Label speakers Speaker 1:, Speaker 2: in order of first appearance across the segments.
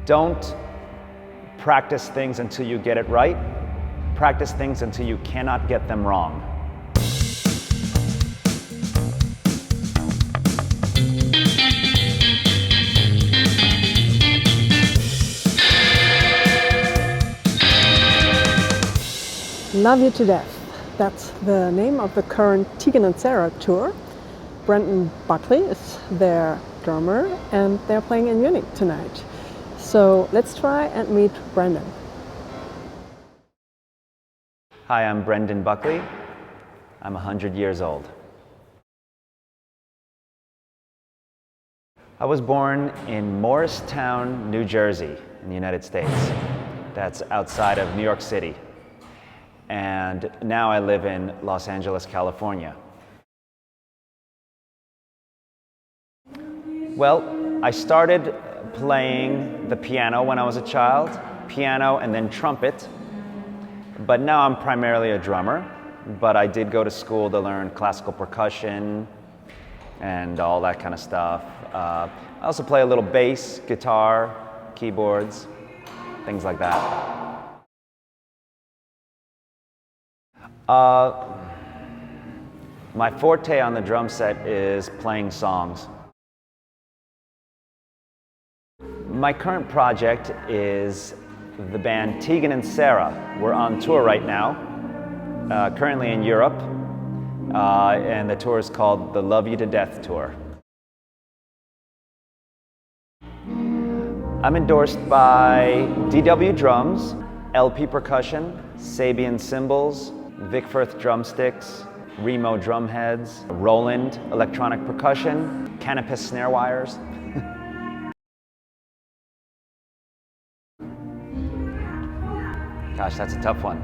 Speaker 1: Don't practice things until you get it right. Practice things until you cannot get them wrong.
Speaker 2: Love You to Death. That's the name of the current Tegan and Sara tour. Brendan Buckley is their drummer and they're playing in Munich tonight. So let's try and meet Brendan.
Speaker 1: Hi, I'm Brendan Buckley. I'm 100 years old. I was born in Morristown, New Jersey, in the United States. That's outside of New York City. And now I live in Los Angeles, California. Well, I started playing the piano when I was a child, piano and then trumpet, but now I'm primarily a drummer, but I did go to school to learn classical percussion and all that kind of stuff. I also play a little bass, guitar, keyboards, things like that. My forte on the drum set is playing songs. My current project is the band Tegan and Sara. We're on tour right now, currently in Europe, and the tour is called the Love You to Death Tour. I'm endorsed by DW Drums, LP Percussion, Sabian Cymbals, Vic Firth Drumsticks, Remo Drumheads, Roland Electronic Percussion, Canopus Snare Wires. Gosh, that's a tough one.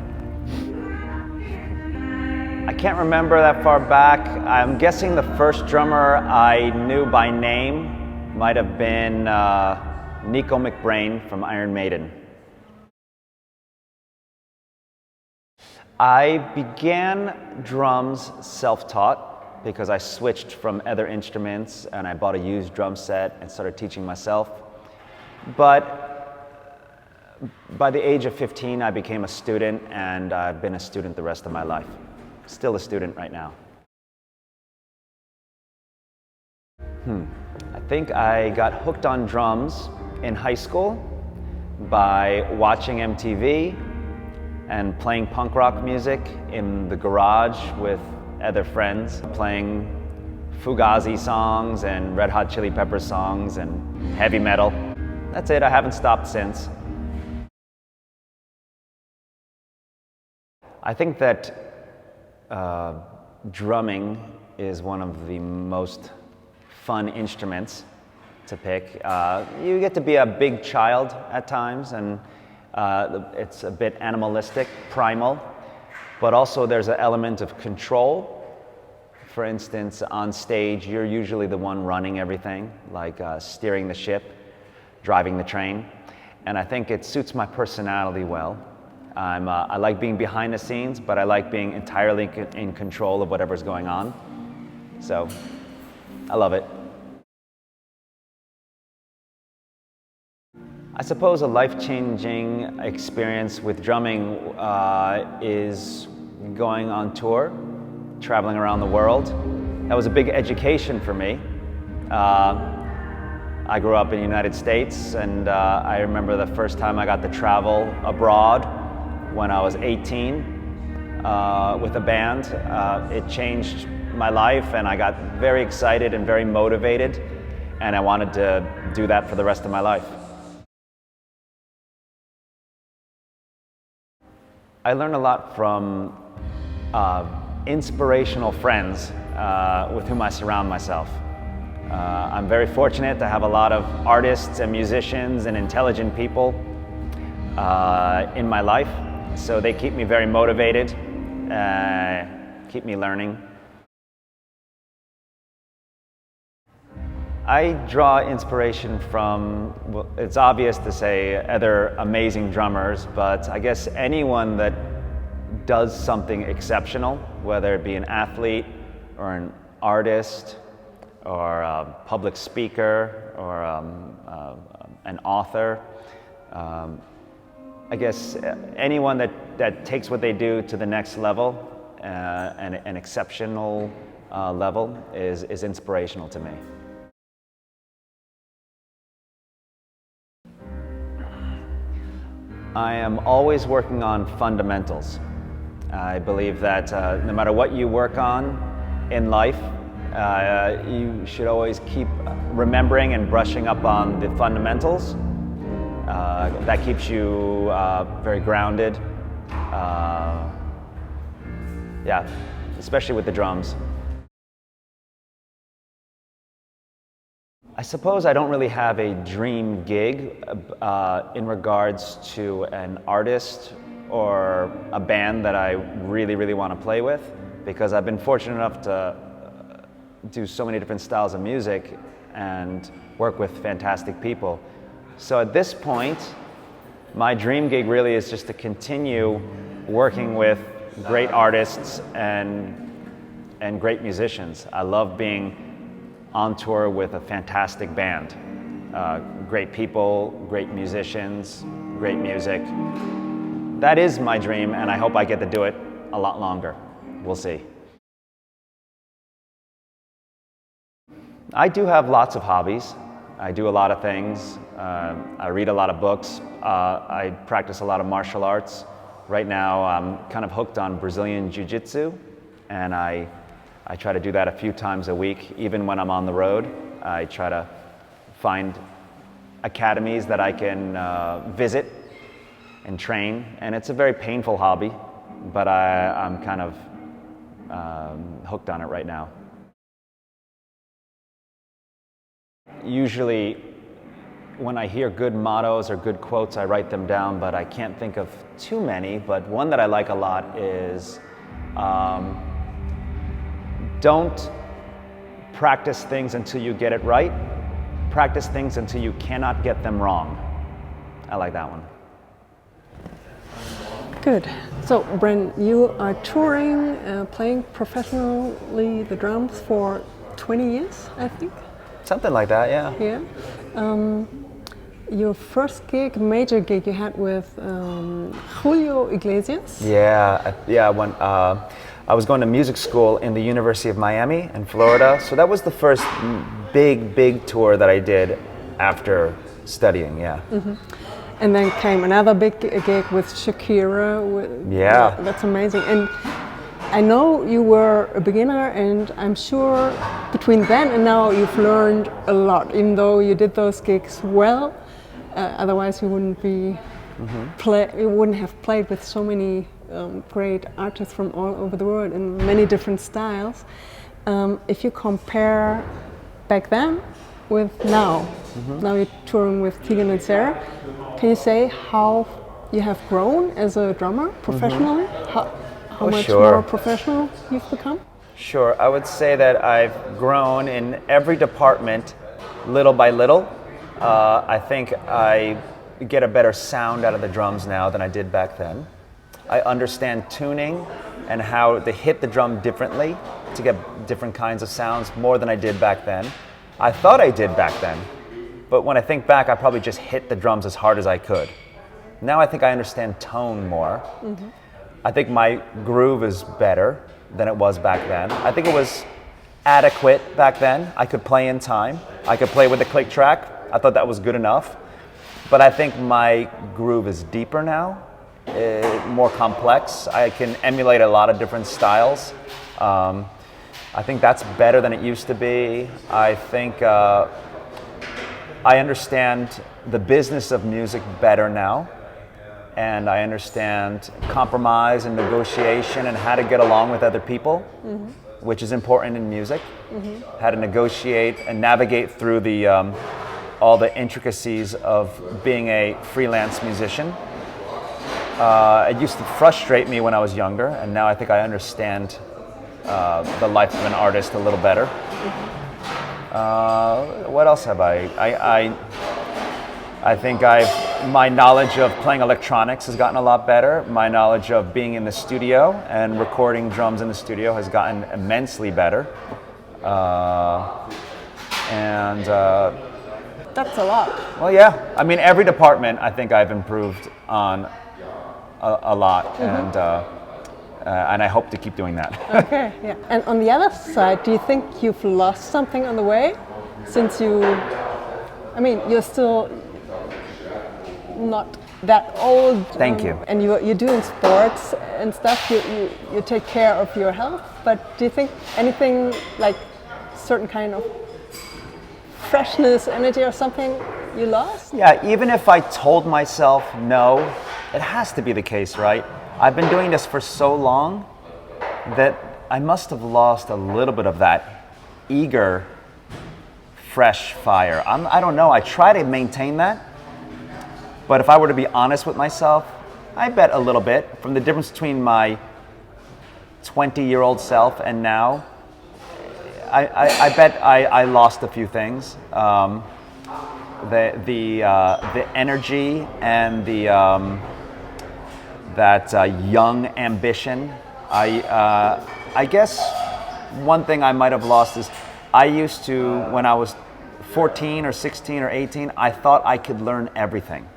Speaker 1: I can't remember that far back. I'm guessing the first drummer I knew by name might have been Nicko McBrain from Iron Maiden. I began drums self-taught because I switched from other instruments and I bought a used drum set and started teaching myself. But by the age of 15, I became a student and I've been a student the rest of my life. Still a student right now. I think I got hooked on drums in high school by watching MTV and playing punk rock music in the garage with other friends, playing Fugazi songs and Red Hot Chili Peppers songs and heavy metal. That's it, I haven't stopped since. I think that drumming is one of the most fun instruments to pick. You get to be a big child at times, and it's a bit animalistic, primal, but also there's an element of control. For instance, on stage, you're usually the one running everything, like steering the ship, driving the train, and I think it suits my personality well. I like being behind the scenes, but I like being entirely in control of whatever's going on. So, I love it. I suppose a life-changing experience with drumming is going on tour, traveling around the world. That was a big education for me. I grew up in the United States, and I remember the first time I got to travel abroad when I was 18 with a band. It changed my life, and I got very excited and very motivated, and I wanted to do that for the rest of my life. I learned a lot from inspirational friends with whom I surround myself. I'm very fortunate to have a lot of artists and musicians and intelligent people in my life, so they keep me very motivated, keep me learning. I draw inspiration from, well, it's obvious to say other amazing drummers, but I guess anyone that does something exceptional, whether it be an athlete or an artist or a public speaker or an author. I guess anyone that takes what they do to the next level, an exceptional level, is inspirational to me. I am always working on fundamentals. I believe that no matter what you work on in life, you should always keep remembering and brushing up on the fundamentals. That keeps you very grounded. Yeah, especially with the drums. I suppose I don't really have a dream gig in regards to an artist or a band that I really, really want to play with, because I've been fortunate enough to do so many different styles of music and work with fantastic people. So at this point, my dream gig really is just to continue working with great artists and great musicians. I love being on tour with a fantastic band. Great people, great musicians, great music. That is my dream, and I hope I get to do it a lot longer. We'll see. I do have lots of hobbies. I do a lot of things. I read a lot of books. I practice a lot of martial arts. Right now, I'm kind of hooked on Brazilian Jiu-Jitsu, and I try to do that a few times a week. Even when I'm on the road, I try to find academies that I can visit and train. And it's a very painful hobby, but I'm kind of hooked on it right now. Usually, when I hear good mottos or good quotes, I write them down, but I can't think of too many. But one that I like a lot is, don't practice things until you get it right. Practice things until you cannot get them wrong. I like that one.
Speaker 2: Good. So, Bren, you are touring, playing professionally the drums for 20 years, I think?
Speaker 1: Something like that, yeah.
Speaker 2: Yeah. Your first gig, major gig you had with Julio Iglesias?
Speaker 1: Yeah. When I was going to music school in the University of Miami in Florida, so that was the first big tour that I did after studying, yeah. Mm-hmm.
Speaker 2: And then came another big gig with Shakira.
Speaker 1: Yeah.
Speaker 2: That's amazing. And I know you were a beginner, and I'm sure between then and now you've learned a lot, even though you did those gigs well. Otherwise you wouldn't be you wouldn't have played with so many great artists from all over the world in many different styles. If you compare back then with now, now you're touring with Tegan and Sara, can you say how you have grown as a drummer professionally? How much more professional you've become?
Speaker 1: Sure, I would say that I've grown in every department little by little. I think I get a better sound out of the drums now than I did back then. I understand tuning and how to hit the drum differently to get different kinds of sounds more than I did back then. I thought I did back then, but when I think back, I probably just hit the drums as hard as I could. Now I think I understand tone more. Mm-hmm. I think my groove is better than it was back then. I think it was adequate back then. I could play in time. I could play with the click track. I thought that was good enough. But I think my groove is deeper now, more complex. I can emulate a lot of different styles. I think that's better than it used to be. I think I understand the business of music better now. And I understand compromise and negotiation and how to get along with other people, which is important in music. How to negotiate and navigate through the all the intricacies of being a freelance musician. It used to frustrate me when I was younger, and now I think I understand the life of an artist a little better. What else have I think my knowledge of playing electronics has gotten a lot better. My knowledge of being in the studio and recording drums in the studio has gotten immensely better. And
Speaker 2: That's a lot.
Speaker 1: Well, yeah. I mean, every department I think I've improved on a lot, and I hope to keep doing that.
Speaker 2: Okay, yeah. And on the other side, do you think you've lost something on the way? Since I mean, you're still not that old.
Speaker 1: Thank you.
Speaker 2: And you're doing sports and stuff. You take care of your health. But do you think anything like certain kind of freshness, energy, or something you lost?
Speaker 1: Yeah, even if I told myself no, it has to be the case, right? I've been doing this for so long that I must have lost a little bit of that eager, fresh fire. I don't know, I try to maintain that, but if I were to be honest with myself, I bet a little bit. From the difference between my 20-year-old self and now, I bet I lost a few things. The energy and that young ambition. I guess one thing I might have lost is I used to, when I was 14 or 16 or 18, I thought I could learn everything.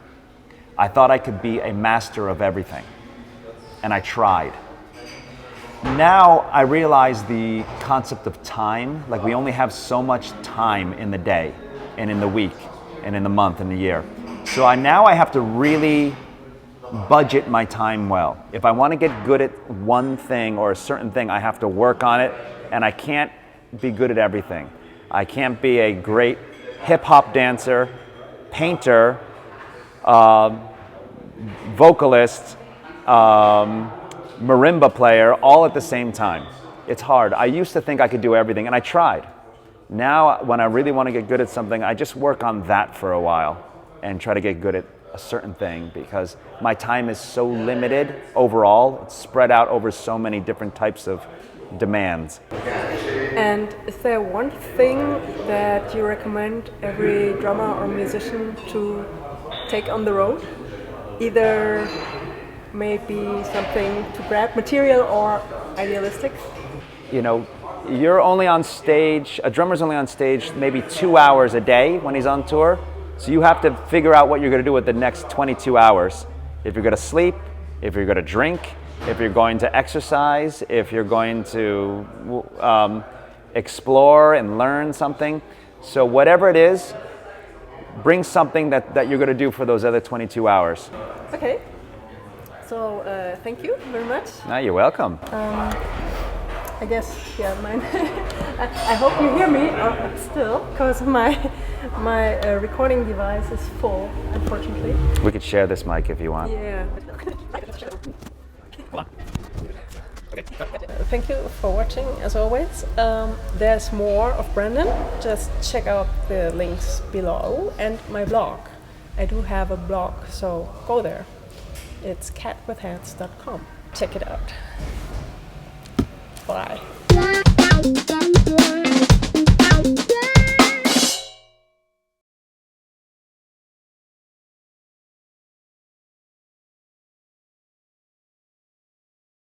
Speaker 1: I thought I could be a master of everything, and I tried. Now I realize the concept of time, like we only have so much time in the day and in the week and in the month and the year. So now I have to really budget my time well. If I want to get good at one thing or a certain thing, I have to work on it, and I can't be good at everything. I can't be a great hip-hop dancer, painter, vocalist, marimba player, all at the same time. It's hard. I used to think I could do everything, and I tried. Now, when I really want to get good at something, I just work on that for a while and try to get good at a certain thing, because my time is so limited overall. It's spread out over so many different types of demands.
Speaker 2: And is there one thing that you recommend every drummer or musician to take on the road? Either maybe something to grab, material or idealistic?
Speaker 1: You know, you're only on stage, a drummer's only on stage maybe 2 hours a day when he's on tour. So you have to figure out what you're going to do with the next 22 hours. If you're going to sleep, if you're going to drink, if you're going to exercise, if you're going to explore and learn something. So whatever it is, bring something that you're going to do for those other 22 hours.
Speaker 2: Okay. So thank you very much.
Speaker 1: No, you're welcome.
Speaker 2: I guess, yeah, mine. I hope you hear me still, because my recording device is full, unfortunately.
Speaker 1: We could share this mic if you want.
Speaker 2: Yeah. Thank you for watching, as always. There's more of Brendan. Just check out the links below and my blog. I do have a blog, so go there. It's catwithhats.com. Check it out. Bye.